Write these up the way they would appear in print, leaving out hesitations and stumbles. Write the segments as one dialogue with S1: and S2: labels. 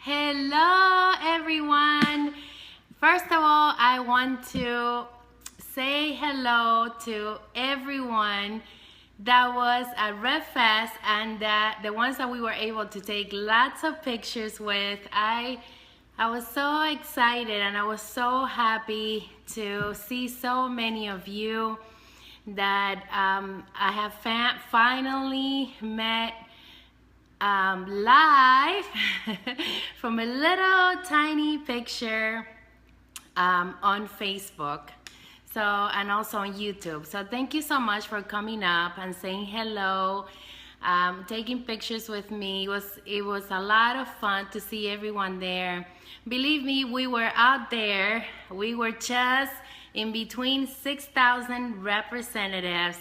S1: Hello, everyone. First of all, I want to say hello to everyone that was at Red Fest and the ones that we were able to take lots of pictures with. I was so excited and I was so happy to see so many of you that I have finally met live from a little tiny picture on Facebook, so, and also on YouTube. So thank you so much for coming up and saying hello, taking pictures with me. It was a lot of fun to see everyone there. Believe me, we were out there. We were just in between 6,000 representatives.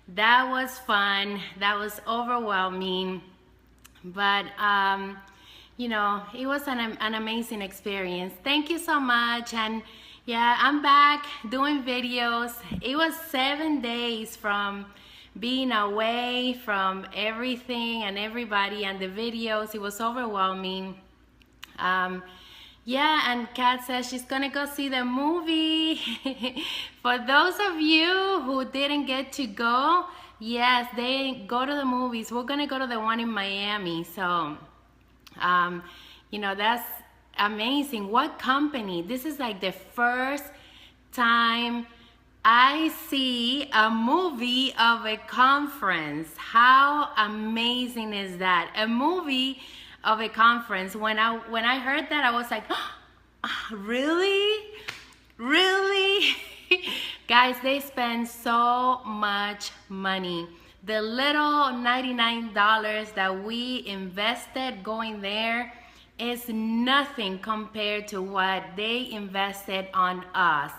S1: That was fun. That was overwhelming. But, you know, it was an amazing experience. Thank you so much. And yeah, I'm back doing videos. It was 7 days from being away from everything and everybody and the videos. It was overwhelming. Yeah, and Kat says she's gonna go see the movie. For those of you who didn't get to go, yes, they go to the movies. We're gonna go to the one in Miami. So, you know, that's amazing. What company? This is like the first time I see a movie of a conference. How amazing is that? A movie of a conference. When I heard that, I was like, oh, really? Guys, they spend so much money. The little $99 that we invested going there is nothing compared to what they invested on us.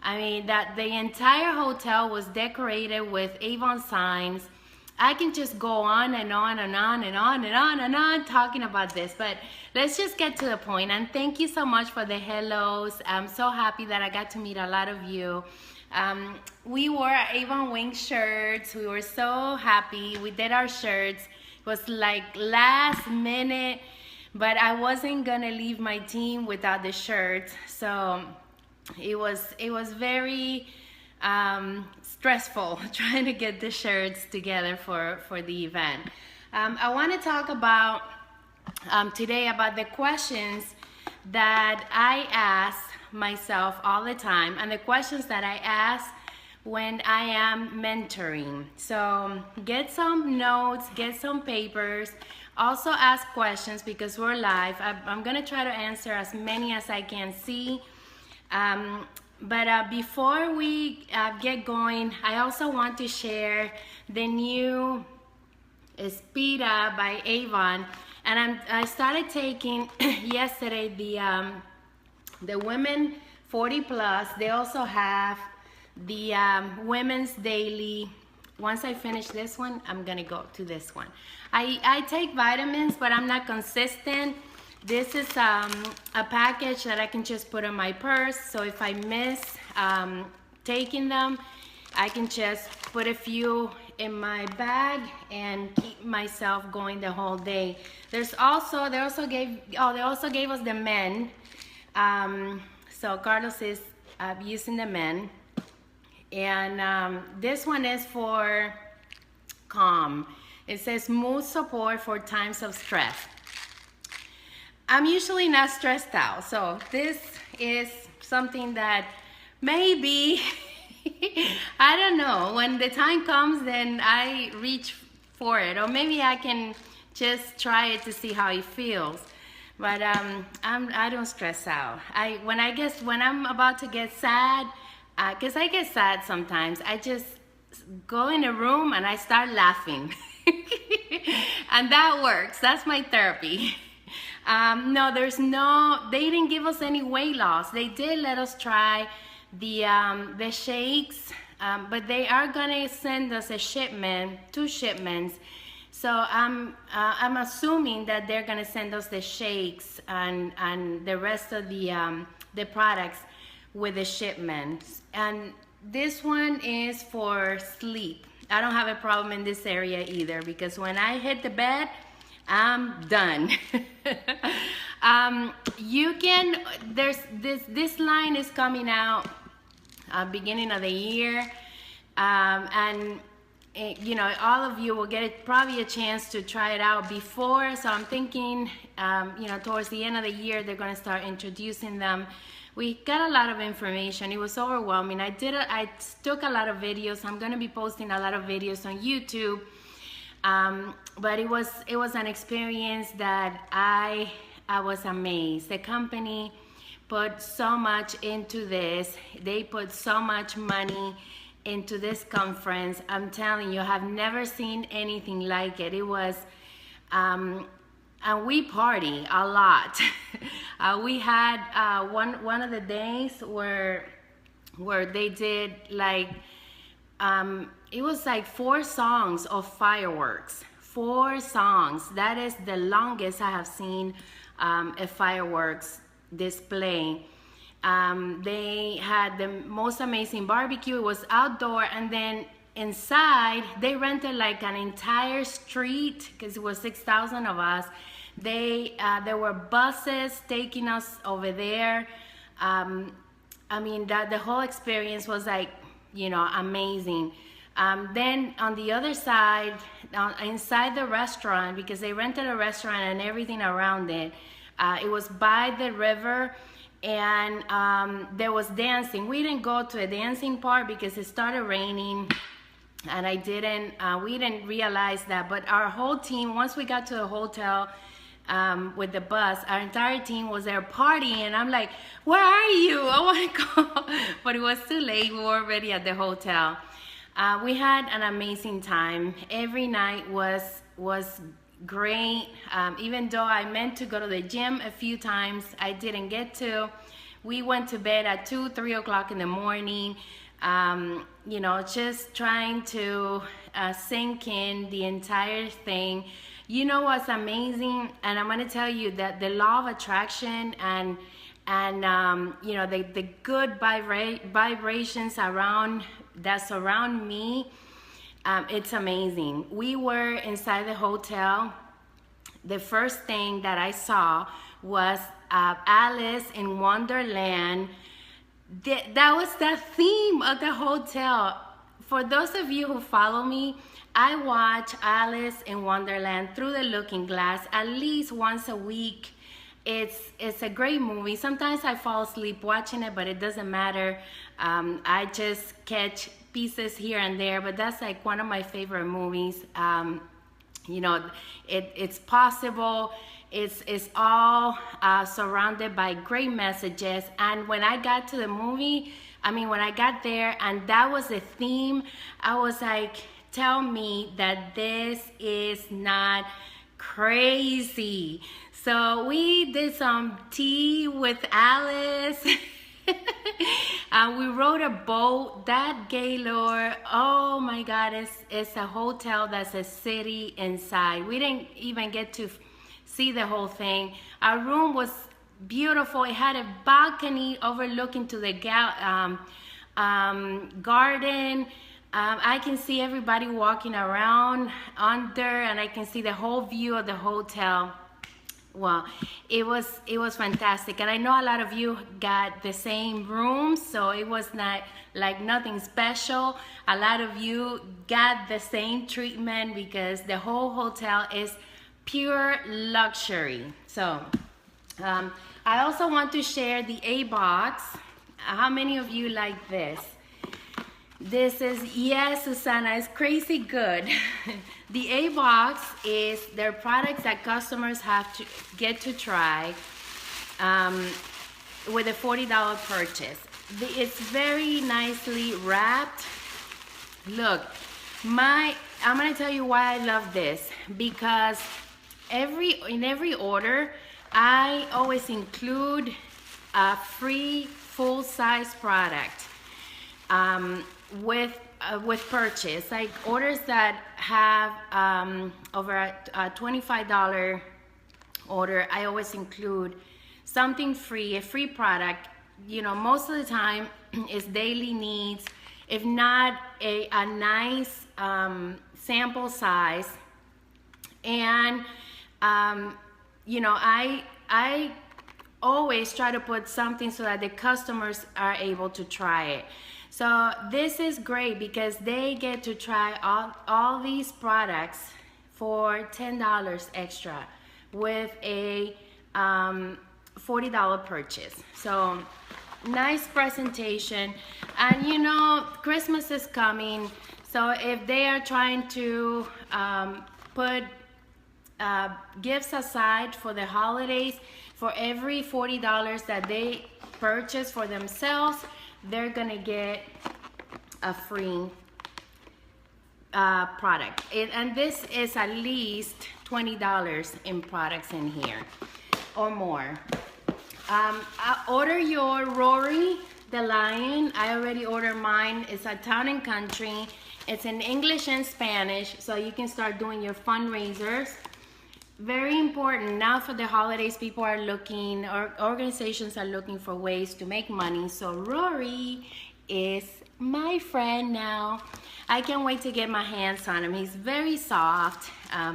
S1: I mean, that the entire hotel was decorated with Avon signs. I can just go on and on and on and on and on and on talking about this, but let's just get to the point. And thank you so much for the hellos. I'm so happy that I got to meet a lot of you. We wore Avon Wing shirts. We were so happy. We did our shirts. It was like last minute, but I wasn't gonna leave my team without the shirts. So it was very stressful trying to get the shirts together for the event. I want to talk about today about the questions that I ask myself all the time and the questions that I ask when I am mentoring. So get some notes, get some papers, also ask questions because we're live. I'm gonna try to answer as many as I can see. But before we get going, I also want to share the new Spira by Avon. And I started taking yesterday the women 40 plus. They also have the women's daily. Once I finish this one, I'm gonna go to this one. I take vitamins, but I'm not consistent. This is a package that I can just put in my purse. So if I miss taking them, I can just put a few in my bag and keep myself going the whole day. They also gave us the men. So Carlos is using the men. And this one is for calm. It says mood support for times of stress. I'm usually not stressed out, so this is something that maybe, I don't know, when the time comes, then I reach for it, or maybe I can just try it to see how it feels. But I don't stress out. When I'm about to get sad, because I get sad sometimes, I just go in a room and I start laughing, and that works. That's my therapy. No, they didn't give us any weight loss. They did let us try the shakes, but they are gonna send us two shipments. So I'm assuming that they're gonna send us the shakes and the rest of the products with the shipments. And this one is for sleep. I don't have a problem in this area either, because when I hit the bed, I'm done. You can, there's this line is coming out beginning of the year, and you know, all of you will get probably a chance to try it out before. So I'm thinking, you know, towards the end of the year, they're going to start introducing them. We got a lot of information. It was overwhelming. I took a lot of videos. I'm going to be posting a lot of videos on YouTube. But it was an experience that I was amazed. The company put so much into this. They put so much money into this conference. I'm telling you, I've never seen anything like it. It was, and we party a lot. We had one of the days where they did like, it was like 4 songs of fireworks. 4 songs. That is the longest I have seen a fireworks display. They had the most amazing barbecue. It was outdoor, and then inside they rented like an entire street because it was 6,000 of us. There were buses taking us over there. I mean, the whole experience was like, you know, amazing. Then on the other side, inside the restaurant, because they rented a restaurant and everything around it, it was by the river. And there was dancing. We didn't go to a dancing part because it started raining, and we didn't realize that. But our whole team, once we got to the hotel with the bus, our entire team was there partying, and I'm like, where are you? I want to go. But it was too late. We were already at the hotel. We had an amazing time. Every night was great. Even though I meant to go to the gym a few times, I didn't get to. We went to bed at 2-3 o'clock in the morning, you know, just trying to sink in the entire thing. You know what's amazing? And I'm going to tell you that the law of attraction and you know, the good vibrations that surround me, it's amazing. We were inside the hotel. The first thing that I saw was Alice in Wonderland. That was the theme of the hotel. For those of you who follow me, I watch Alice in Wonderland through the looking glass at least once a week. It's a great movie. Sometimes I fall asleep watching it, but it doesn't matter. I just catch pieces here and there, but that's like one of my favorite movies. You know, it's possible. It's all surrounded by great messages. And when I got to the movie, I mean, when I got there and that was the theme, I was like, tell me that this is not crazy. So we did some tea with Alice. We rode a boat. That Gaylord, oh my God, it's a hotel that's a city inside. We didn't even get to see the whole thing. Our room was beautiful. It had a balcony overlooking to the garden. I can see everybody walking around under, and I can see the whole view of the hotel. Well, it was fantastic, and I know a lot of you got the same room, so it was not like nothing special. A lot of you got the same treatment because the whole hotel is pure luxury. So I also want to share the A box. How many of you like this? This is, yes, Susana, it's crazy good. The A box is their products that customers have to get to try with a $40 purchase. It's very nicely wrapped. Look, I'm gonna tell you why I love this, because in every order, I always include a free full-size product. With purchase, like orders that have over a $25 order, I always include something free, a free product. You know, most of the time is daily needs, if not a nice sample size. And you know, I always try to put something so that the customers are able to try it. So this is great because they get to try all these products for $10 extra with a $40 purchase. So nice presentation. And you know, Christmas is coming, so if they are trying to put gifts aside for the holidays, for every $40 that they purchase for themselves, they're gonna get a free product. And this is at least $20 in products in here or more. Order your Rory the Lion. I already ordered mine. It's a Town and Country. It's in English and Spanish, so you can start doing your fundraisers. Very important. Now for the holidays, people are looking, or organizations are looking for ways to make money. So Rory is my friend now. I can't wait to get my hands on him. He's very soft.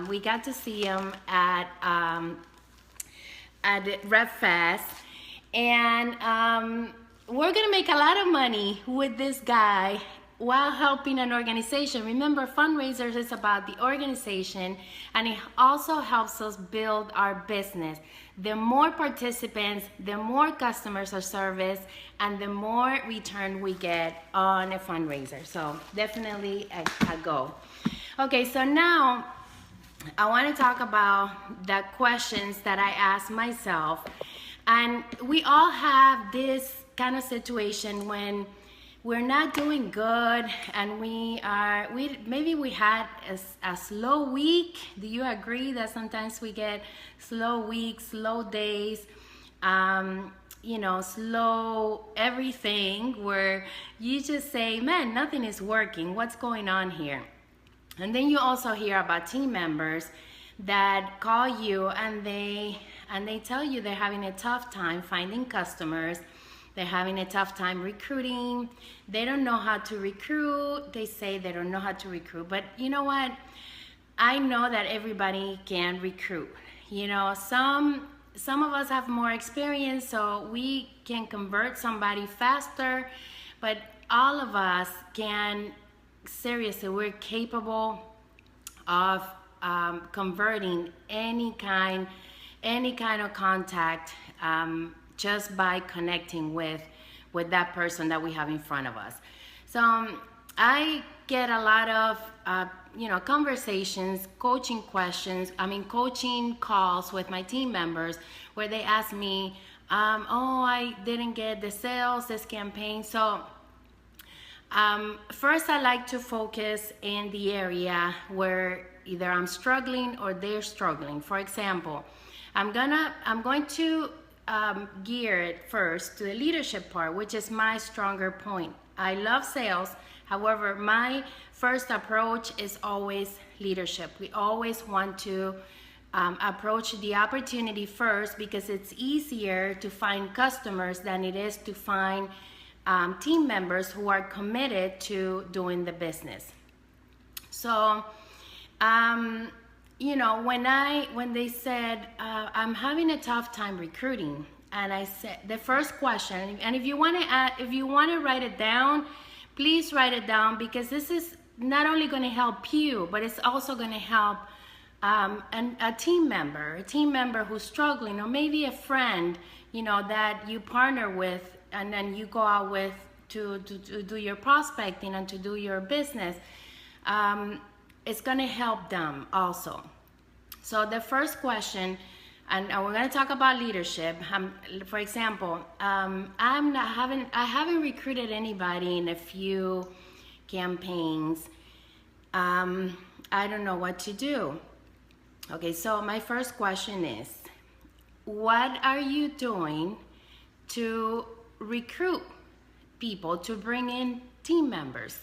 S1: We got to see him at Rep Fest. And we're gonna make a lot of money with this guy while helping an organization. Remember, fundraisers is about the organization, and it also helps us build our business. The more participants, the more customers are serviced, and the more return we get on a fundraiser. So definitely a go. Okay, so now I want to talk about the questions that I ask myself. And we all have this kind of situation when we're not doing good, and maybe we had a slow week. Do you agree that sometimes we get slow weeks, slow days, you know, slow everything, where you just say, man, nothing is working, what's going on here? And then you also hear about team members that call you and they tell you they're having a tough time finding customers. They're having a tough time recruiting. They don't know how to recruit. They say they don't know how to recruit. But you know what? I know that everybody can recruit. You know, some of us have more experience, so we can convert somebody faster. But all of us can, seriously, we're capable of converting any kind of contact just by connecting with that person that we have in front of us. So I get a lot of you know, conversations, coaching calls with my team members where they ask me, oh, I didn't get the sales this campaign. So first I like to focus in the area where either I'm struggling or they're struggling. For example, I'm going to gear it first to the leadership part, which is my stronger point. I love sales. However, my first approach is always leadership. We always want to approach the opportunity first, because it's easier to find customers than it is to find team members who are committed to doing the business. So you know, when they said, I'm having a tough time recruiting, and I said the first question, and if you want to write it down, please write it down, because this is not only going to help you, but it's also going to help a team member who's struggling, or maybe a friend, you know, that you partner with, and then you go out with to do your prospecting and to do your business. It's going to help them also. So the first question, and we're going to talk about leadership. For example, I haven't recruited anybody in a few campaigns. I don't know what to do. Okay, so my first question is, what are you doing to recruit people, to bring in team members?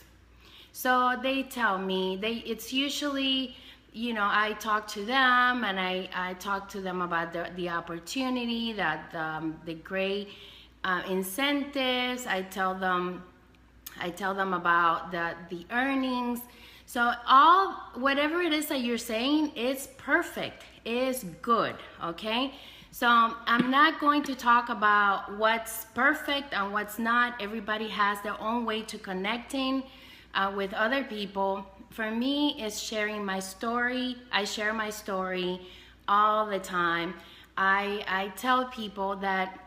S1: So they tell me, it's usually, you know, I talk to them, and I talk to them about the opportunity, that the great incentives. I tell them about the earnings. So whatever it is that you're saying, it's perfect, it's good, okay? So I'm not going to talk about what's perfect and what's not. Everybody has their own way to connecting with other people. For me, it's sharing my story. I share my story all the time. I tell people that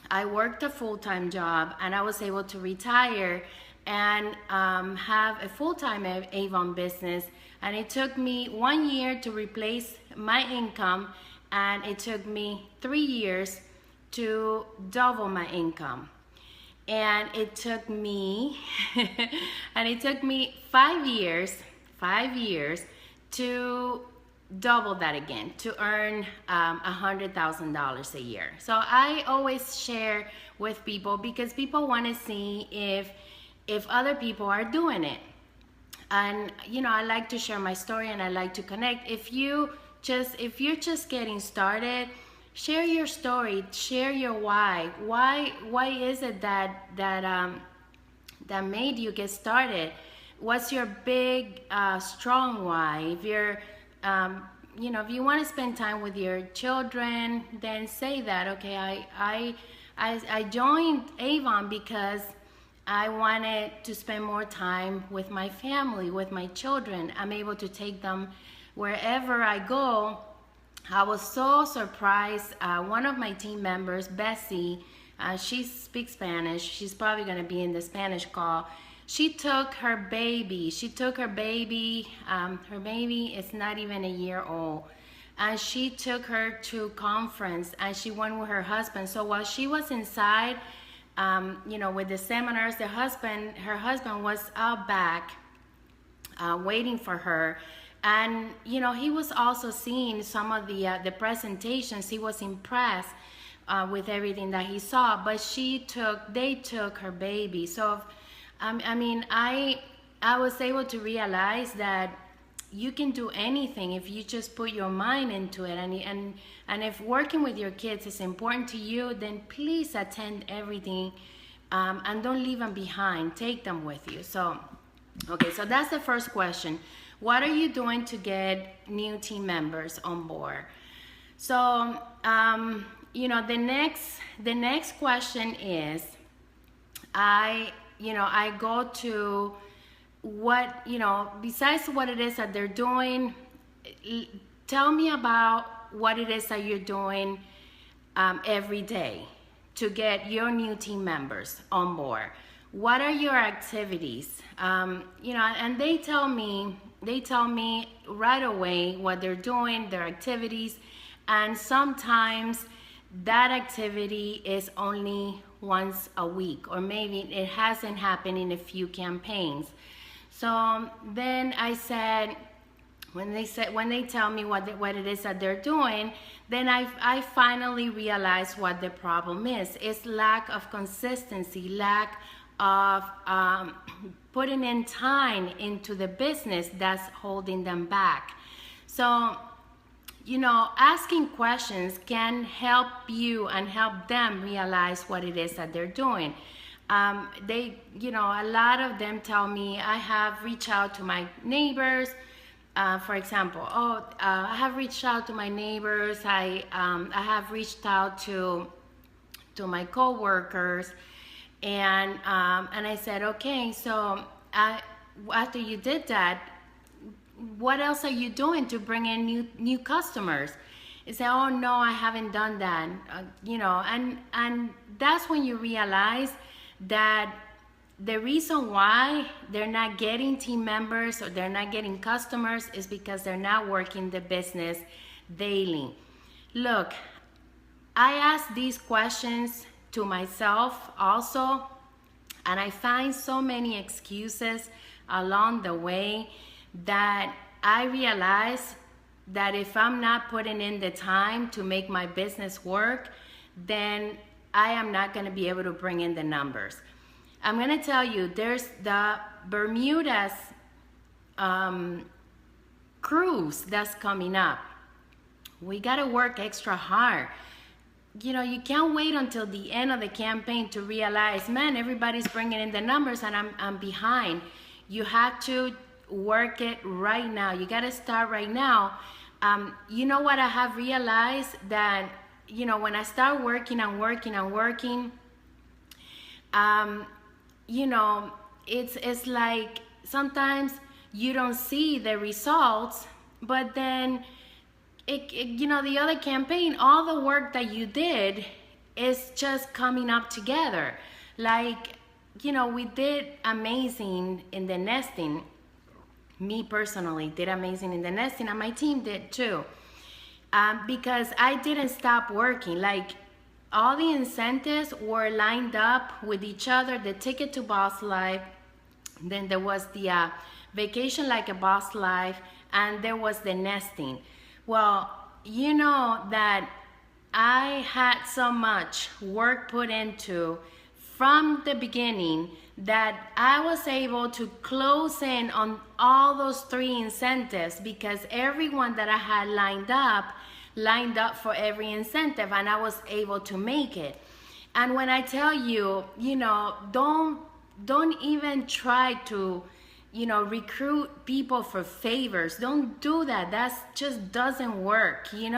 S1: I worked a full-time job and I was able to retire and have a full-time Avon business, and it took me 1 year to replace my income, and it took me 3 years to double my income, and it took me 5 years to double that again, to earn $100,000 a year. So I always share with people because people want to see if other people are doing it. And I like to share my story and I like to connect. If you're just getting started, share your story, share your why. Why is it that made you get started? What's your big strong why? If you're if you want to spend time with your children, then say that, okay, I joined Avon because I wanted to spend more time with my family, with my children. I'm able to take them wherever I go. I was so surprised. One of my team members, Bessie, she speaks Spanish. She's probably going to be in the Spanish call. She took her baby. Her baby is not even a year old. And she took her to conference and she went with her husband. So while she was inside, with the seminars, her husband was out back waiting for her. And, he was also seeing some of the presentations. He was impressed with everything that he saw, but they took her baby. So, I was able to realize that you can do anything if you just put your mind into it. And if working with your kids is important to you, then please attend everything and don't leave them behind. Take them with you. So, okay, so that's the first question. What are you doing to get new team members on board? So, the next question is, I go to what, besides what it is that they're doing, tell me about what it is that you're doing every day to get your new team members on board. What are your activities? And they tell me right away what they're doing, their activities, and sometimes that activity is only once a week, or maybe it hasn't happened in a few campaigns. So then I said, when they tell me what it is that they're doing, then I finally realized what the problem is. It's lack of consistency, lack of putting in time into the business that's holding them back. So, asking questions can help you and help them realize what it is that they're doing. A lot of them tell me, I have reached out to my neighbors. For example, I have reached out to my neighbors. I have reached out to my coworkers, and I said, okay, so after you did that, what else are you doing to bring in new customers? They say, oh no, I haven't done that. And that's when you realize that the reason why they're not getting team members or they're not getting customers is because they're not working the business daily. Look, I ask these questions to myself also, and I find so many excuses along the way that I realize that if I'm not putting in the time to make my business work, then I am not going to be able to bring in the numbers. I'm going to tell you, there's the Bermuda's cruise that's coming up. We got to work extra hard. You can't wait until the end of the campaign to realize, man, everybody's bringing in the numbers and I'm behind. You have to work it right now. You got to start right now. You know what I have realized? That, when I start working and working and working, it's like sometimes you don't see the results, but then the other campaign, all the work that you did is just coming up together. Like, we did amazing in the nesting. Me personally did amazing in the nesting, and my team did too. Because I didn't stop working. Like, all the incentives were lined up with each other. The ticket to Boss Life, then there was the vacation like a Boss Life, and there was the nesting. Well, you know that I had so much work put into from the beginning that I was able to close in on all those 3 incentives, because everyone that I had lined up for every incentive, and I was able to make it. And when I tell you, don't even try to, recruit people for favors. Don't do that. That just doesn't work. You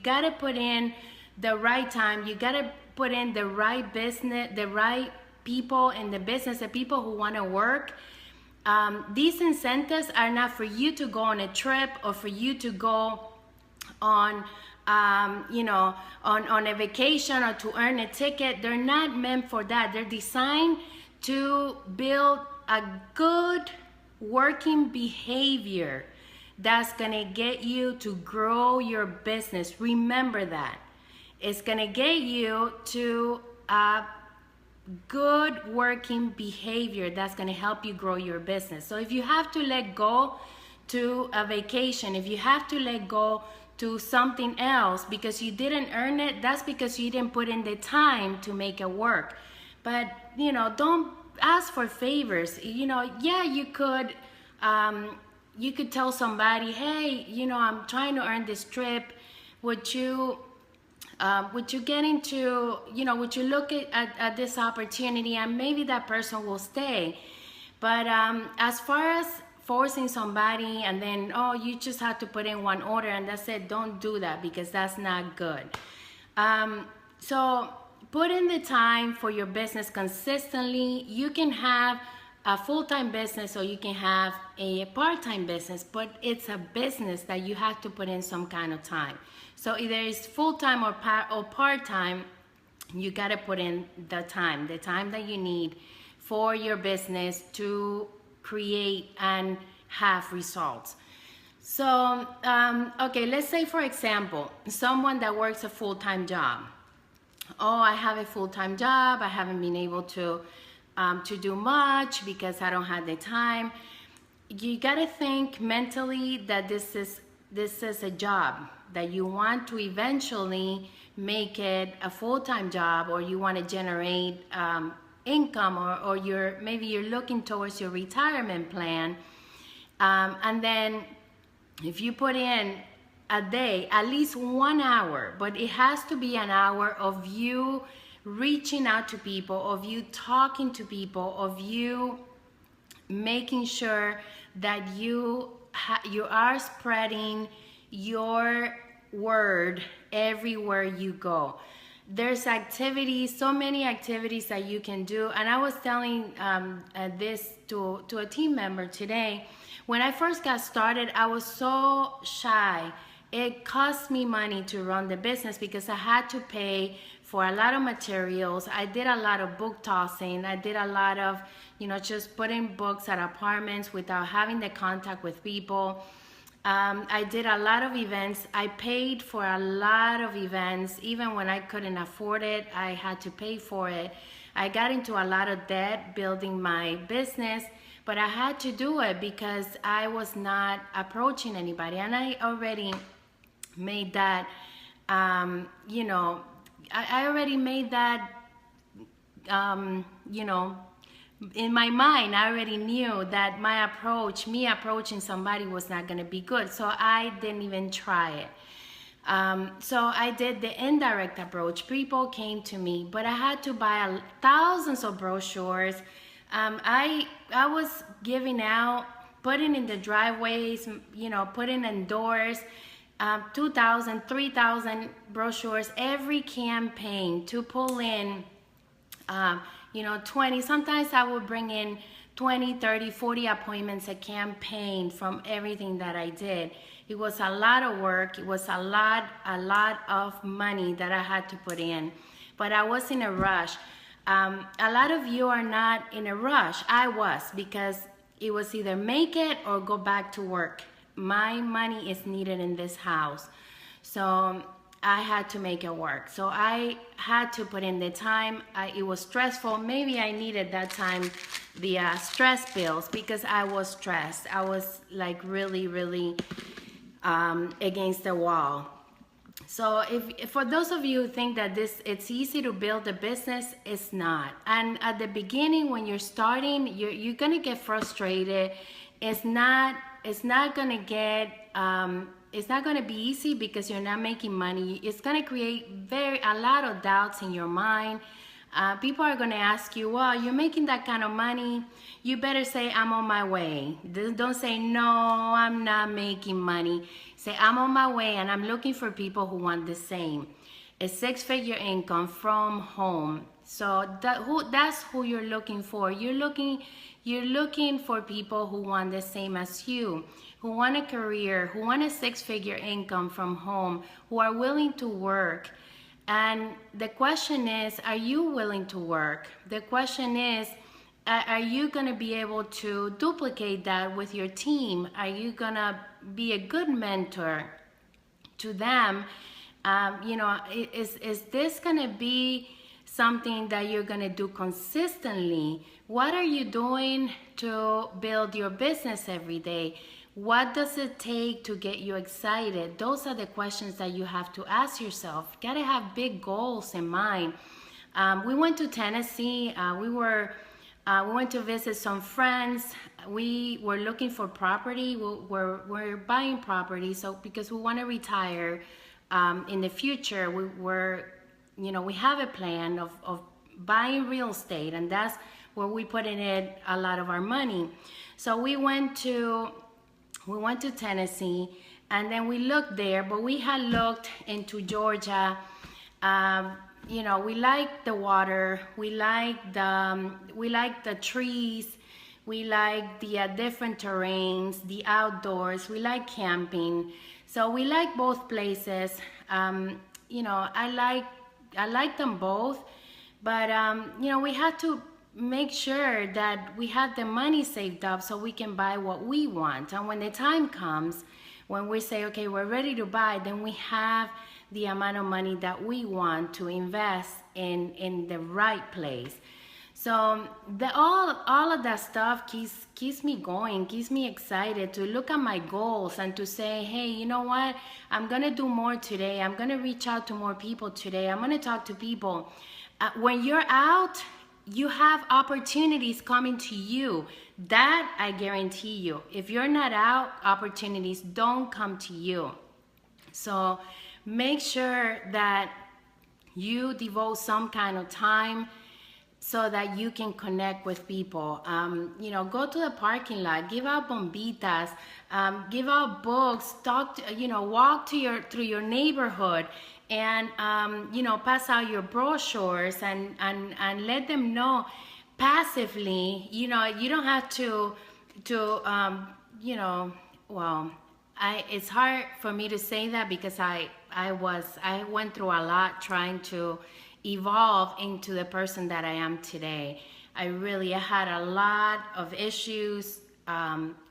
S1: got to put in the right time. You got to put in the right business, the right people in the business, the people who want to work. These incentives are not for you to go on a trip or for you to go on on a vacation or to earn a ticket. They're not meant for that. They're designed to build a good working behavior that's gonna get you to grow your business. Remember that. It's gonna get you to a good working behavior that's gonna help you grow your business. So if you have to let go to a vacation, if you have to let go to something else because you didn't earn it, that's because you didn't put in the time to make it work. But don't ask for favors. Yeah, you could tell somebody, hey, I'm trying to earn this trip. Would you get into, would you look at this opportunity, and maybe that person will stay. But as far as forcing somebody and then, you just have to put in one order and that's it, don't do that, because that's not good. So put in the time for your business consistently. You can have a full-time business or you can have a part-time business, but it's a business that you have to put in some kind of time. So either it's full-time or part-time, you got to put in the time that you need for your business to create and have results. So, okay, let's say, for example, someone that works a full-time job. I have a full-time job. I haven't been able to do much because I don't have the time. You got to think mentally that this is a job, that you want to eventually make it a full-time job, or you want to generate income, or maybe you're looking towards your retirement plan. And then if you put in a day, at least 1 hour, but it has to be an hour of you reaching out to people, of you talking to people, of you making sure that you are spreading your word everywhere you go. There's activities, so many activities that you can do. And I was telling this to a team member today. When I first got started, I was so shy. It cost me money to run the business because I had to pay for a lot of materials. I did a lot of book tossing. I did a lot of, just putting books at apartments without having the contact with people. I did a lot of events. I paid for a lot of events. Even when I couldn't afford it, I had to pay for it. I got into a lot of debt building my business, but I had to do it because I was not approaching anybody. And I already made that, I already made that, in my mind. I already knew that me approaching somebody was not going to be good. So I didn't even try it. So I did the indirect approach. People came to me, but I had to buy thousands of brochures. I was giving out putting in the driveways, you know, putting in doors, 2,000, 3,000 brochures every campaign to pull in, you know, 20. Sometimes I would bring in 20, 30, 40 appointments a campaign from everything that I did. It was a lot of work. It was a lot of money that I had to put in, but I was in a rush. A lot of you are not in a rush. I was, because it was either make it or go back to work. My money is needed in this house. So I had to make it work. So I had to put in the time. It was stressful. Maybe I needed that time, the stress pills, because I was stressed. I was like really, really against the wall. So if for those of you who think that it's easy to build a business, it's not. And at the beginning, when you're starting, you're gonna get frustrated. It's not gonna be easy because you're not making money. It's gonna create a lot of doubts in your mind. People are gonna ask you, well, you're making that kind of money. You better say, I'm on my way. Don't say, no, I'm not making money. Say, I'm on my way and I'm looking for people who want the same. A 6-figure income from home. So that's who you're looking for. You're looking for people who want the same as you, who want a career, who want a 6-figure income from home, who are willing to work. And the question is, are you willing to work? The question is, are you going to be able to duplicate that with your team? Are you going to be a good mentor to them? You know, is this going to be something that you're going to do consistently? What are you doing to build your business every day? What does it take to get you excited? Those are the questions that you have to ask yourself. You gotta have big goals in mind. We went to Tennessee. We went to visit some friends. We were looking for property. We're buying property, so because we want to retire in the future. We have a plan of buying real estate, and that's where we put in it a lot of our money. So we went to Tennessee, and then we looked there, but we had looked into Georgia. You know, we like the water, we like the trees, we like the different terrains, the outdoors, we like camping. So we like both places. You know, I like them both, but you know, we had to make sure that we have the money saved up so we can buy what we want. And when the time comes, when we say, okay, we're ready to buy, then we have the amount of money that we want to invest in the right place. So all of that stuff keeps me going, keeps me excited to look at my goals and to say, hey, you know what? I'm gonna do more today. I'm gonna reach out to more people today. I'm gonna talk to people. When you're out, you have opportunities coming to you. That I guarantee you. If you're not out, opportunities don't come to you. So make sure that you devote some kind of time so that you can connect with people. You know, go to the parking lot, give out bombitas, give out books, walk through your neighborhood, and you know, pass out your brochures and let them know passively. You know, you don't have to you know, well, it's hard for me to say that because I went through a lot trying to evolve into the person that I am today. I had a lot of issues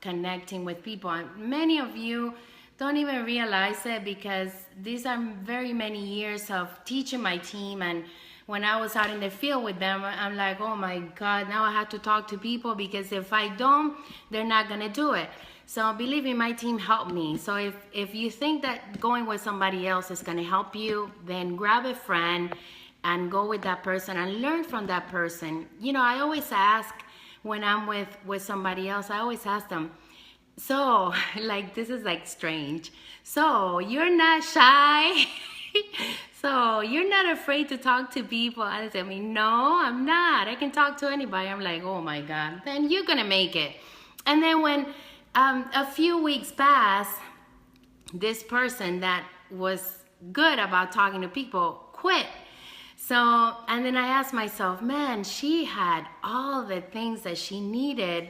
S1: connecting with people, and many of you don't even realize it because these are very many years of teaching my team. And when I was out in the field with them, I'm like, oh my God, now I have to talk to people because if I don't, they're not gonna do it. So believe me, my team helped me. So if you think that going with somebody else is gonna help you, then grab a friend and go with that person and learn from that person. You know, I always ask when I'm with somebody else, I always ask them, so, like, this is like strange. So, you're not shy? So, you're not afraid to talk to people? And they say, no, I'm not. I can talk to anybody. I'm like, oh my God, then you're gonna make it. And then when a few weeks passed. This person that was good about talking to people quit. So, and then I asked myself, man, she had all the things that she needed.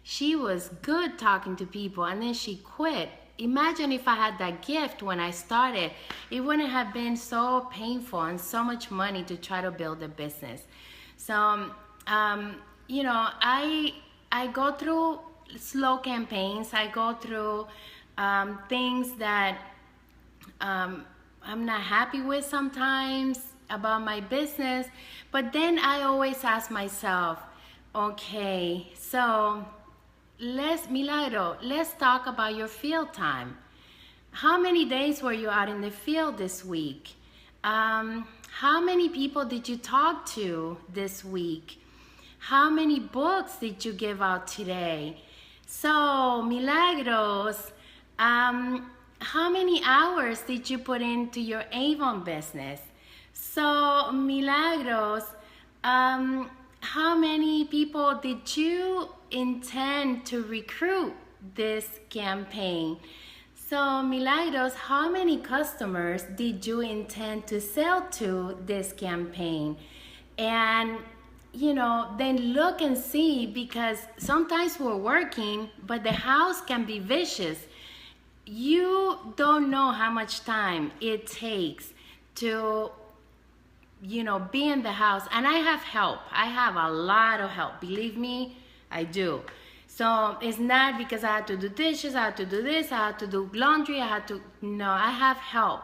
S1: She was good talking to people, and then she quit. Imagine if I had that gift when I started. It wouldn't have been so painful and so much money to try to build a business. So, I go through slow campaigns. I go through things that I'm not happy with sometimes about my business. But then I always ask myself, okay, so let's talk about your field time. How many days were you out in the field this week? How many people did you talk to this week? How many books did you give out today? So, Milagros, how many hours did you put into your Avon business? So, Milagros, how many people did you intend to recruit this campaign? So, Milagros, how many customers did you intend to sell to this campaign? And then look and see, because sometimes we're working, but the house can be vicious. You don't know how much time it takes to, be in the house. And I have help. I have a lot of help. Believe me, I do. So it's not because I had to do dishes, I had to do this, I had to do laundry, no, I have help.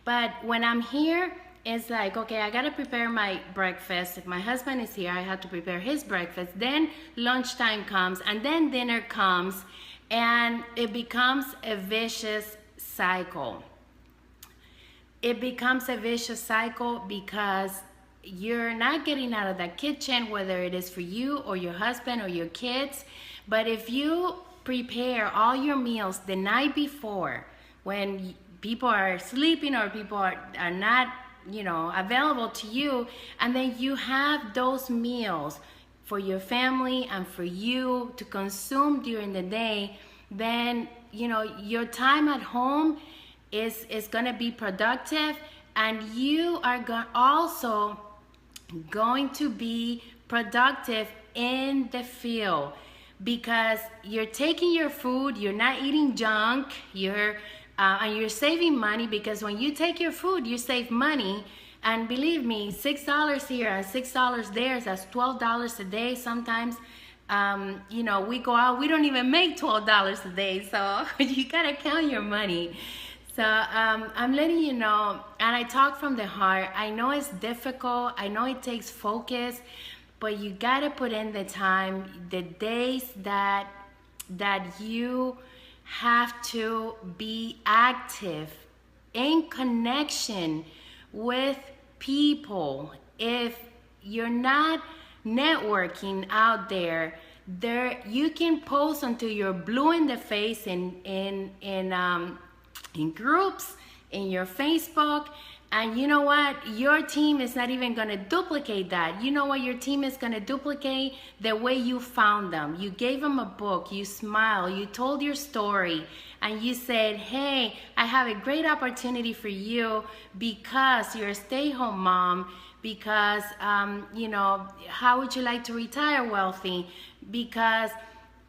S1: But when I'm here, it's like, okay, I gotta prepare my breakfast. If my husband is here, I have to prepare his breakfast. Then lunchtime comes, and then dinner comes, and it becomes a vicious cycle. It becomes a vicious cycle because you're not getting out of that kitchen, whether it is for you or your husband or your kids. But if you prepare all your meals the night before, when people are sleeping or people are not available to you, and then you have those meals for your family and for you to consume during the day, then your time at home is going to be productive, and you are also going to be productive in the field, because you're taking your food, you're not eating junk, and you're saving money, because when you take your food, you save money. And believe me, $6 here and $6 there, that's $12 a day. Sometimes, we go out, we don't even make $12 a day. So you gotta count your money. So I'm letting you know, and I talk from the heart. I know it's difficult. I know it takes focus, but you gotta put in the time, the days that you have to be active in connection with people. If you're not networking out there, you can post until you're blue in the face in groups, in your Facebook, and you know what? Your team is not even going to duplicate that. You know what your team is going to duplicate? The way you found them. You gave them a book, you smiled, you told your story, and you said, hey, I have a great opportunity for you because you're a stay-home mom, because, how would you like to retire wealthy? Because,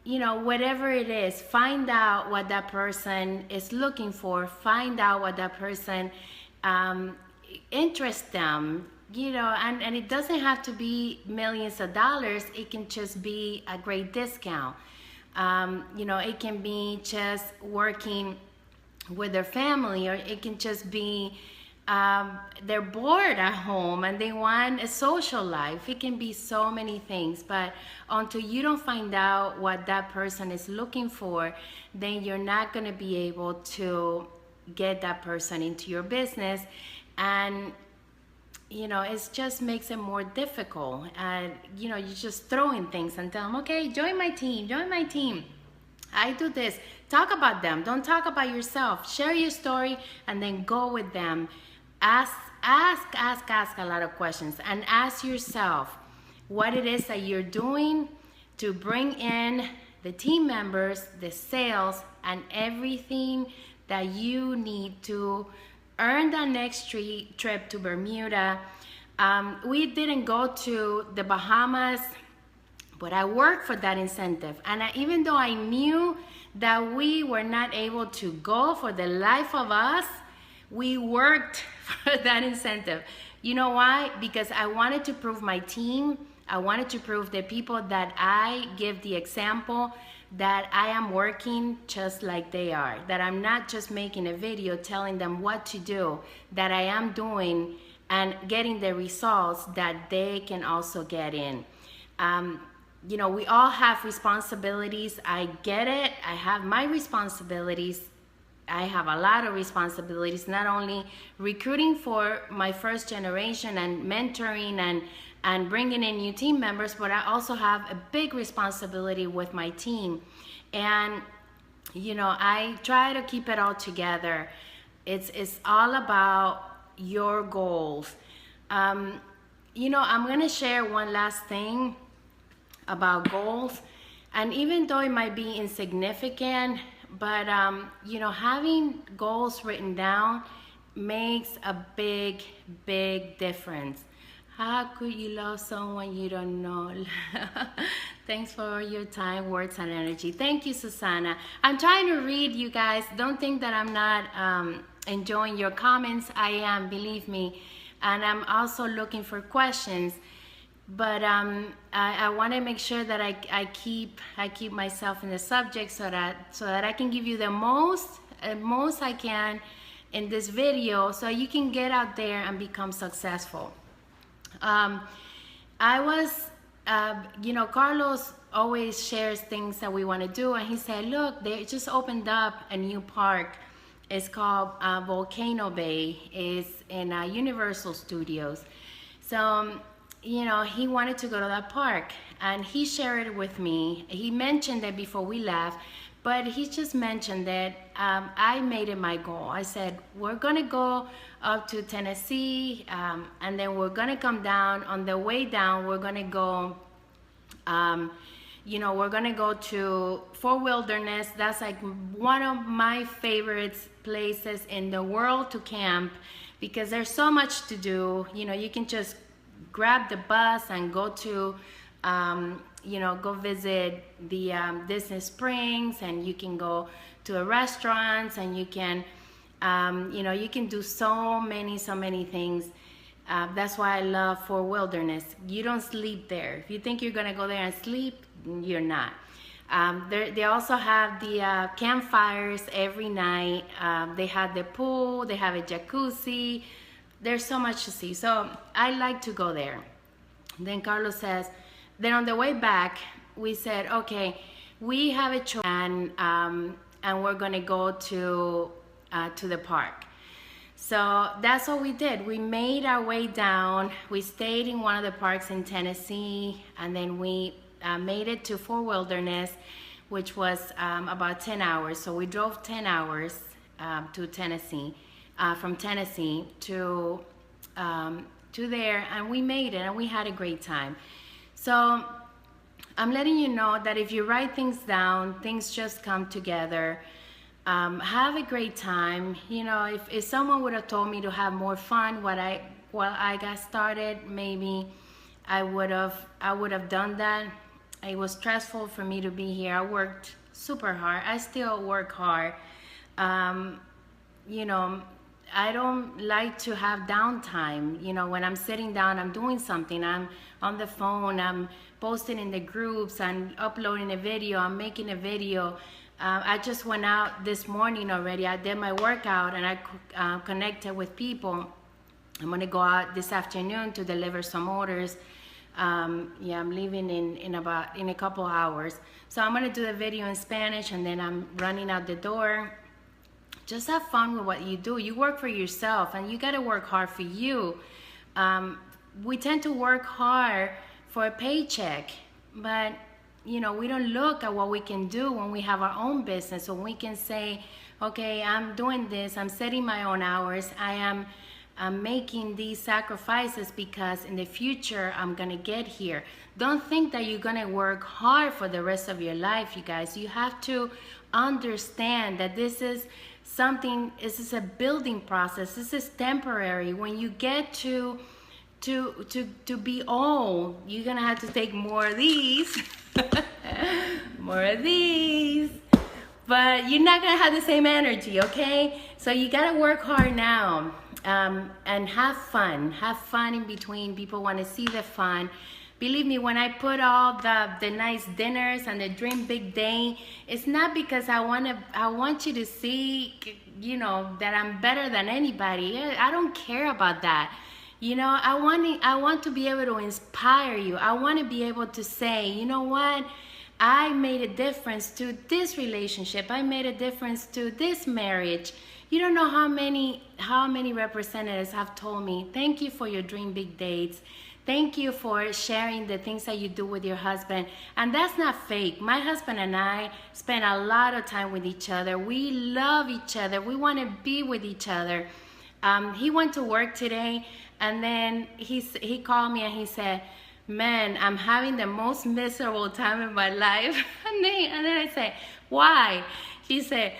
S1: whatever it is, find out what that person is looking for, find out what that person interests them, and it doesn't have to be millions of dollars. It can just be a great discount. It can be just working with their family, or it can just be they're bored at home and they want a social life. It can be so many things, but until you don't find out what that person is looking for, then you're not going to be able to get that person into your business. And it just makes it more difficult. And you're just throwing things and tell them, okay, join my team, I do this. Talk about them, don't talk about yourself. Share your story and then go with them. Ask a lot of questions, and ask yourself what it is that you're doing to bring in the team members, the sales, and everything that you need to earn that next trip to Bermuda. We didn't go to the Bahamas, but I worked for that incentive. And even though I knew that we were not able to go for the life of us, we worked for that incentive. You know why? Because I wanted to prove my team, I wanted to prove the people that I give the example that I am working just like they are, that I'm not just making a video telling them what to do, that I am doing and getting the results that they can also get in. You know, we all have responsibilities. I get it. I have my responsibilities. I have a lot of responsibilities, not only recruiting for my first generation and mentoring and bringing in new team members, but I also have a big responsibility with my team. And, you know, I try to keep it all together. It's all about your goals. You know, I'm going to share one last thing about goals. And even though it might be insignificant, but you know, having goals written down makes a big difference. How could you love someone you don't know? Thanks for your time, words, and energy. Thank you, Susanna. I'm trying to read, you guys. Don't think that I'm not enjoying your comments. I am, believe me. And I'm also looking for questions. But I want to make sure that I keep myself in the subject so that I can give you the most I can in this video, so you can get out there and become successful. I was, you know, Carlos always shares things that we want to do, and he said, look, they just opened up a new park. It's called Volcano Bay. It's in Universal Studios. So you know, he wanted to go to that park, and he shared it with me. He mentioned it before we left, but he just mentioned that I made it my goal. I said, we're gonna go up to Tennessee, and then we're gonna come down. On the way down, we're gonna go, you know, we're gonna go to Fort Wilderness. That's like one of my favorite places in the world to camp, because there's so much to do. You know, you can just grab the bus and go to, you know, go visit the Disney Springs, and you can go to a restaurant, and you can, you know, you can do so many things. That's why I love Fort Wilderness. You don't sleep there. If you think you're gonna go there and sleep, you're not. They also have the campfires every night. They have the pool, they have a jacuzzi. There's so much to see. So I like to go there. Then Carlos says, then on the way back, we said, okay, we have a choice, and we're gonna go to the park. So that's what we did. We made our way down. We stayed in one of the parks in Tennessee, and then we made it to Fort Wilderness, which was about 10 hours. So we drove 10 hours to Tennessee. From Tennessee to there, and we made it, and we had a great time. So I'm letting you know that if you write things down, things just come together. Have a great time. You know, if someone would have told me to have more fun while I got started, maybe I would have done that. It was stressful for me to be here. I worked super hard. I still work hard. You know, I don't like to have downtime. You know, when I'm sitting down, I'm doing something. I'm on the phone, I'm posting in the groups, I'm uploading a video, I'm making a video. I just went out this morning already. I did my workout, and I connected with people. I'm gonna go out this afternoon to deliver some orders. Yeah, I'm leaving in a couple hours. So I'm gonna do the video in Spanish, and then I'm running out the door. Just have fun with what you do. You work for yourself, and you gotta work hard for you. We tend to work hard for a paycheck, but you know, we don't look at what we can do when we have our own business. So we can say, okay, I'm doing this, I'm setting my own hours, I am I'm making these sacrifices because in the future I'm gonna get here. Don't think that you're gonna work hard for the rest of your life, you guys. You have to understand that this is something, this is a building process. This is temporary. When you get to be old, you're gonna have to take more of these. More of these. But you're not gonna have the same energy, okay? So you gotta work hard now, and have fun. Have fun in between. People wanna see the fun. Believe me, when I put all the nice dinners and the dream big day, it's not because I want you to see, you know, that I'm better than anybody. I don't care about that. You know, I want to be able to inspire you. I want to be able to say, you know what? I made a difference to this relationship. I made a difference to this marriage. You don't know how many representatives have told me, thank you for your dream big dates. Thank you for sharing the things that you do with your husband. And that's not fake. My husband and I spend a lot of time with each other. We love each other. We want to be with each other. He went to work today, and then he called me and he said, man, I'm having the most miserable time in my life. And then I said, why? He said,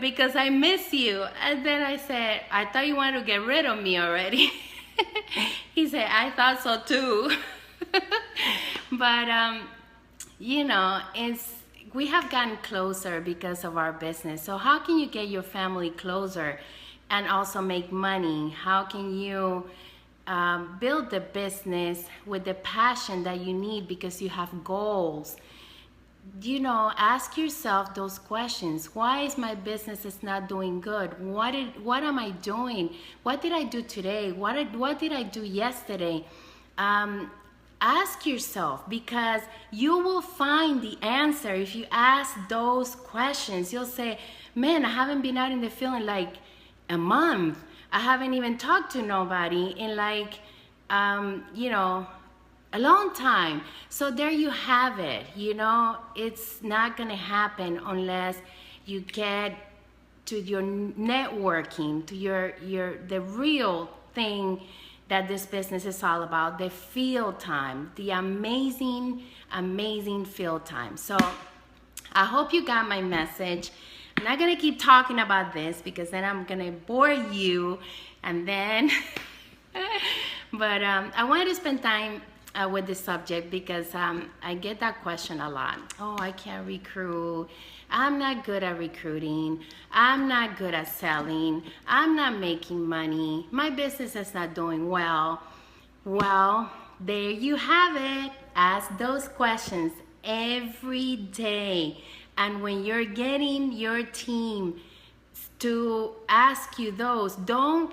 S1: because I miss you. And then I said, I thought you wanted to get rid of me already. He said, I thought so too. But, you know, we have gotten closer because of our business. So how can you get your family closer and also make money? How can you build the business with the passion that you need because you have goals? You know, ask yourself those questions. Why is my business is not doing good? What am I doing? What did I do today? What did I do yesterday? Ask yourself, because you will find the answer if you ask those questions. You'll say, man, I haven't been out in the field in like a month. I haven't even talked to nobody in like, you know, a long time. So there you have it. You know, it's not gonna happen unless you get to your networking, to the real thing that this business is all about, the field time, the amazing field time. So I hope you got my message. I'm not gonna keep talking about this because then I'm gonna bore you, and then but I wanted to spend time with this subject because I get that question a lot. Oh, I can't recruit. I'm not good at recruiting. I'm not good at selling. I'm not making money. My business is not doing well. Well, there you have it. Ask those questions every day. And when you're getting your team to ask you those, don't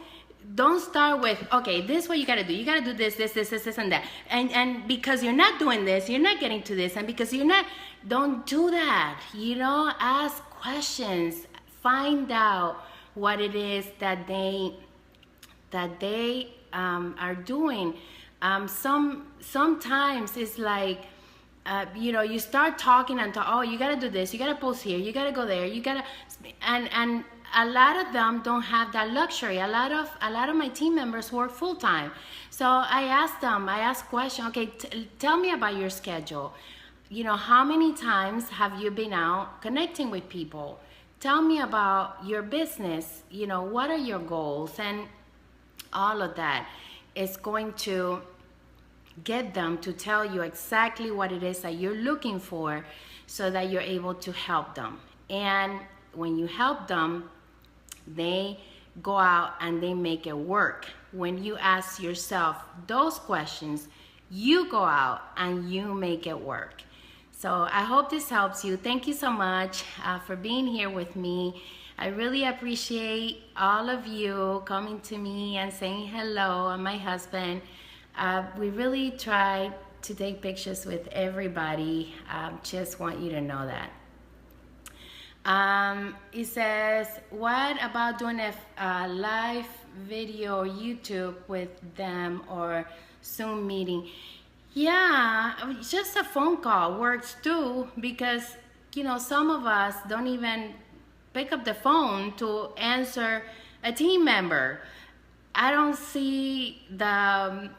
S1: start with, okay, this is what you gotta do. You gotta do this, and that. And because you're not doing this, you're not getting to this. And because you're not, don't do that. You know, ask questions. Find out what it is that they are doing. Sometimes it's like, you know, you start talking and oh, you gotta do this, you gotta post here, you gotta go there, you gotta, and a lot of them don't have that luxury. A lot of my team members work full-time. So I ask questions. Okay, tell me about your schedule. You know, how many times have you been out connecting with people? Tell me about your business. You know, what are your goals? And all of that is going to get them to tell you exactly what it is that you're looking for so that you're able to help them. And when you help them, they go out and they make it work. When you ask yourself those questions, you go out and you make it work. So I hope this helps you. Thank you so much for being here with me. I really appreciate all of you coming to me and saying hello, and my husband. We really try to take pictures with everybody. Just want you to know that. It says, what about doing a live video or YouTube with them or Zoom meeting? Yeah, just a phone call works too, because, you know, some of us don't even pick up the phone to answer a team member. I don't see the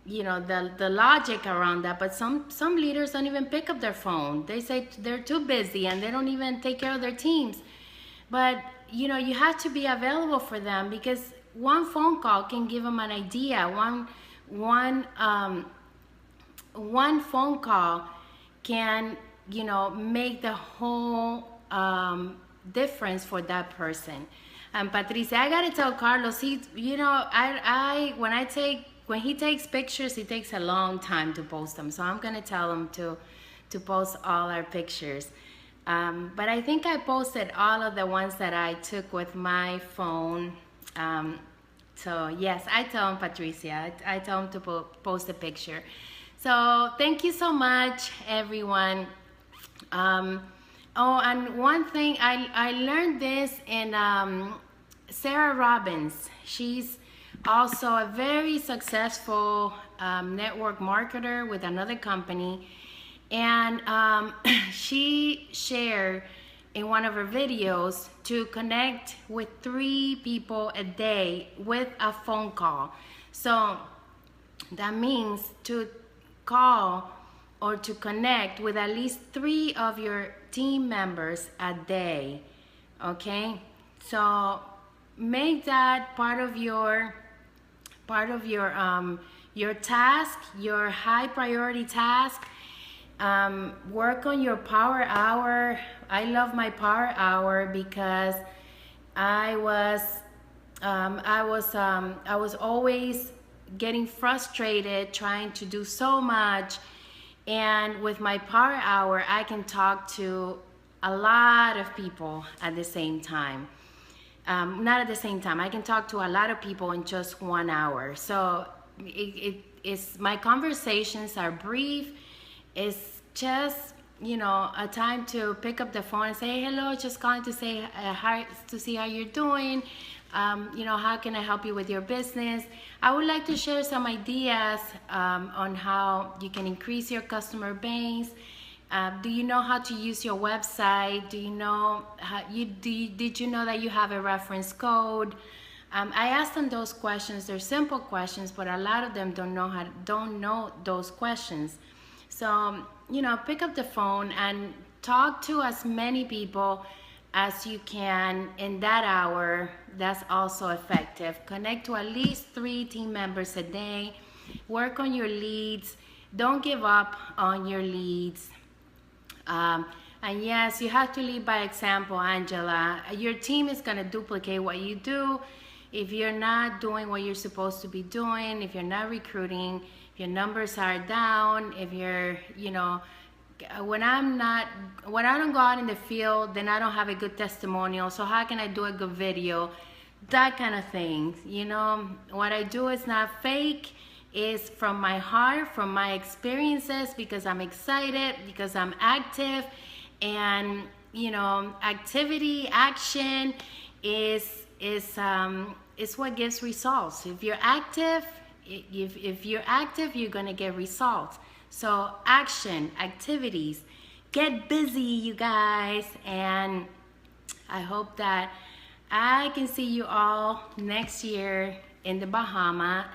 S1: the logic around that. But some leaders don't even pick up their phone. They say they're too busy and they don't even take care of their teams. But you have to be available for them, because one phone call can give them an idea. One phone call can make the whole difference for that person. And Patricia, I gotta tell Carlos, when he takes pictures, it takes a long time to post them. So I'm gonna tell him to post all our pictures. But I think I posted all of the ones that I took with my phone. So yes, I tell him, Patricia, I tell him to post a picture. So thank you so much, everyone. Oh, and one thing, I learned this in Sarah Robbins. She's also a very successful network marketer with another company. And she shared in one of her videos to connect with 3 people a day with a phone call. So that means to call or to connect with at least 3 of your team members a day. Okay, so make that part of your task, your high priority task. Work on your power hour. I love my power hour because I was always getting frustrated trying to do so much, and with my power hour I can talk to a lot of people at the same time. Not at the same time, I can talk to a lot of people in just 1 hour. So it's my conversations are brief. It's just a time to pick up the phone and say hello, just calling to say hi, to see how you're doing. How can I help you with your business? I would like to share some ideas on how you can increase your customer base. Do you know how to use your website? Do you know did you know that you have a reference code? I asked them those questions. They're simple questions, but a lot of them don't know those questions. So pick up the phone and talk to as many people as you can in that hour. That's also effective. Connect to at least 3 team members a day. Work on your leads. Don't give up on your leads. And yes, you have to lead by example, Angela. Your team is going to duplicate what you do. If you're not doing what you're supposed to be doing, if you're not recruiting, if your numbers are down, if you're, when I don't go out in the field, then I don't have a good testimonial. So how can I do a good video? That kind of thing. What I do is not fake. It's from my heart, from my experiences, because I'm excited, because I'm active. And activity, action is what gives results. If you're active, you're gonna get results. So action, activities, get busy, you guys. And I hope that I can see you all next year in the Bahamas,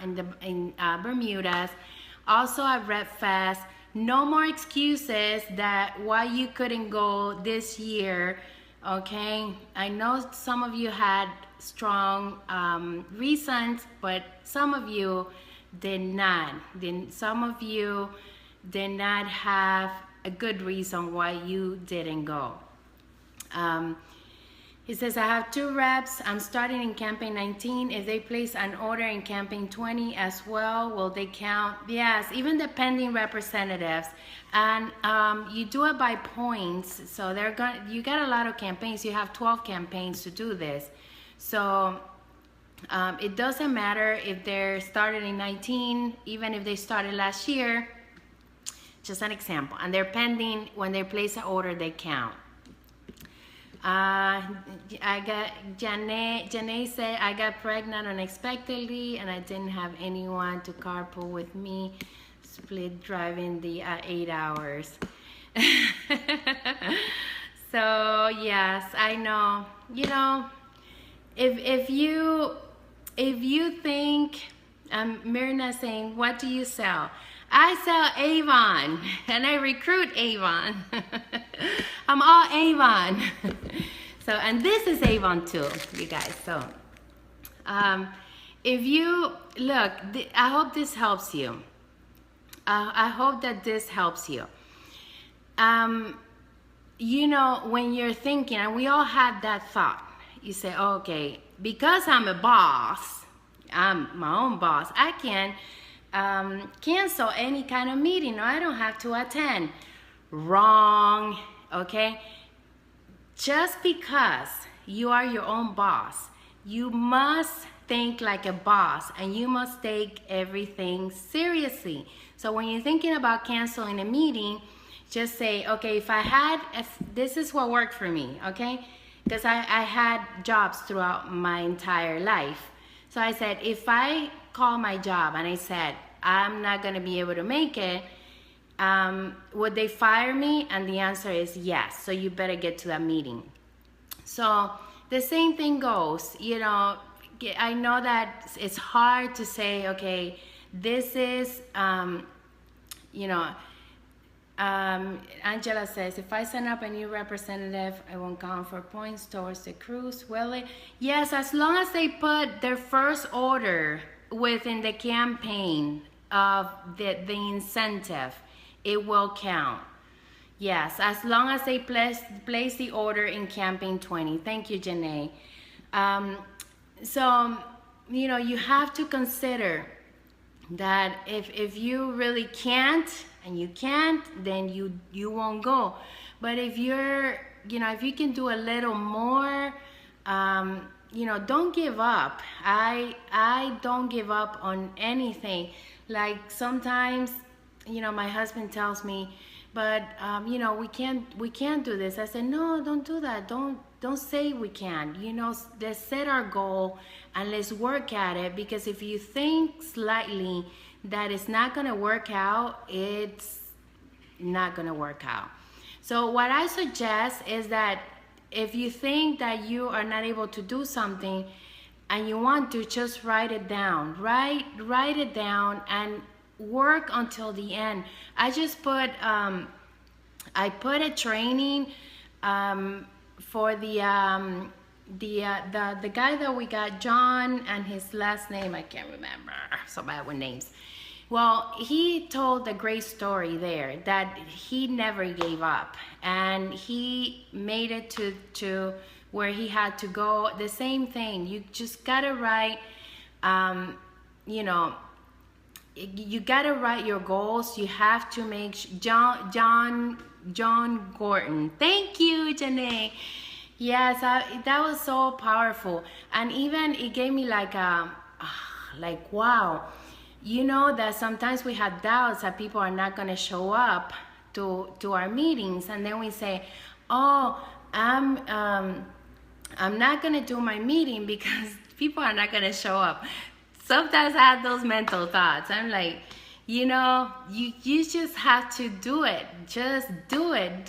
S1: in Bermudas, also at Red Fest. No more excuses that why you couldn't go this year. Okay, I know some of you had strong reasons, but some of you did not. Some of you did not have a good reason why you didn't go. He says, I have 2 reps. I'm starting in campaign 19. If they place an order in campaign 20 as well, will they count? Yes, even the pending representatives. And you do it by points. So you got a lot of campaigns. You have 12 campaigns to do this. So it doesn't matter if they're started in 19, even if they started last year. Just an example. And they're pending. When they place an order, they count. I got Janae said I got pregnant unexpectedly and I didn't have anyone to carpool with me. Split driving the 8 hours. So yes, I know. If you if you think, Myrna saying, what do you sell? I sell Avon, and I recruit Avon. I'm all Avon. So, and this is Avon too, you guys. So, if you look, I hope this helps you. I hope that this helps you. You know, when you're thinking, and we all have that thought, you say, okay, because I'm a boss, I'm my own boss, I can cancel any kind of meeting, or I don't have to attend. Wrong, okay? Just because you are your own boss, you must think like a boss, and you must take everything seriously. So when you're thinking about canceling a meeting, just say, okay, if this is what worked for me, okay? Because I had jobs throughout my entire life. So I said, if I call my job and I said, I'm not gonna be able to make it, would they fire me? And the answer is yes, so you better get to that meeting. So the same thing goes, you know, I know that it's hard to say, okay, this is, you know, Angela says, if I sign up a new representative, I won't count for points towards the cruise, will it? Yes, as long as they put their first order within the campaign of the incentive, it will count. Yes, as long as they place the order in campaign 20. Thank you, Janae. So, you know, you have to consider that if you really can't, and you can't, then you won't go. But if you're, you know, if you can do a little more, you know, don't give up. I don't give up on anything. Like sometimes, you know, my husband tells me, but you know, we can't do this. I said, no, don't do that. Don't say we can't. You know, let's set our goal and let's work at it, because if you think slightly that it's not gonna work out, it's not gonna work out. So what I suggest is that if you think that you are not able to do something and you want to, just write it down. Write it down and work until the end. I just put I put a training for the guy that we got, John, and his last name I can't remember, so bad with names. Well, he told a great story there that he never gave up, and he made it to where he had to go. The same thing, you just gotta write, you know, you gotta write your goals. You have to make John Gordon. Thank you, Janae. Yes, that was so powerful, and even it gave me like wow. You know that sometimes we have doubts that people are not going to show up to our meetings, and then we say, oh, I'm not going to do my meeting because people are not going to show up. Sometimes I have those mental thoughts. I'm like, you know, you just have to do it. Just do it.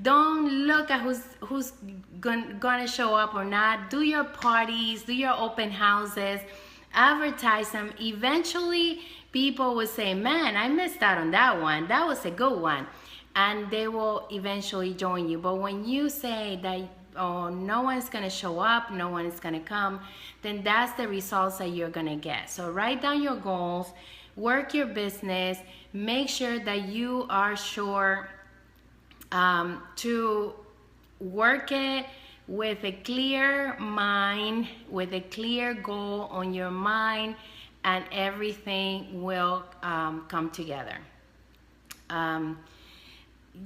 S1: Don't look at who's gonna show up or not. Do your parties, do your open houses, advertise them. Eventually, people will say, man, I missed out on that one. That was a good one. And they will eventually join you. But when you say that, oh, no one's gonna show up, no one is gonna come, then that's the results that you're gonna get. So write down your goals, work your business, make sure that you are sure to work it with a clear mind, with a clear goal on your mind, and everything will come together.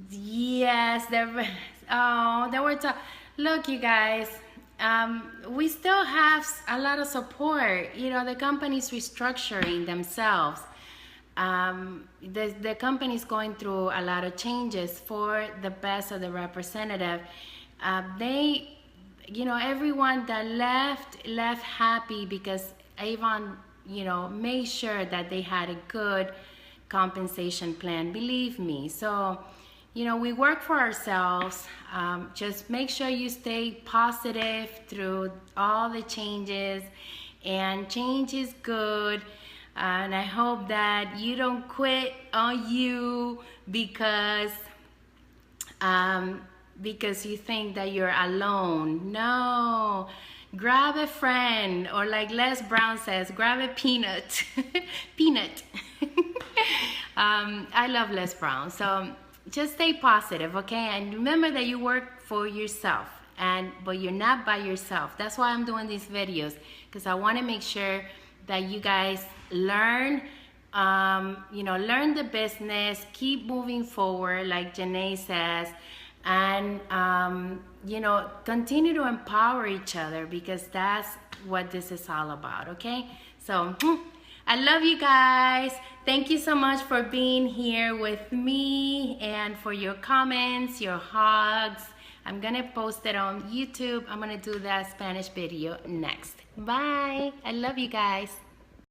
S1: Yes, there were look, you guys, we still have a lot of support. You know, the company's restructuring themselves. The company's going through a lot of changes for the best of the representative. They, you know, everyone that left happy because Avon, you know, made sure that they had a good compensation plan, believe me. So, you know, we work for ourselves. Just make sure you stay positive through all the changes, and change is good. And I hope that you don't quit on you because you think that you're alone. No, grab a friend, or like Les Brown says, grab a peanut. Peanut. I love Les Brown. So just stay positive, okay? And remember that you work for yourself, but you're not by yourself. That's why I'm doing these videos, because I want to make sure that you guys learn, learn the business, keep moving forward, like Janae says, and continue to empower each other, because that's what this is all about, okay? So I love you guys. Thank you so much for being here with me, and for your comments, your hugs. I'm gonna post it on YouTube. I'm gonna do that Spanish video next. Bye. I love you guys.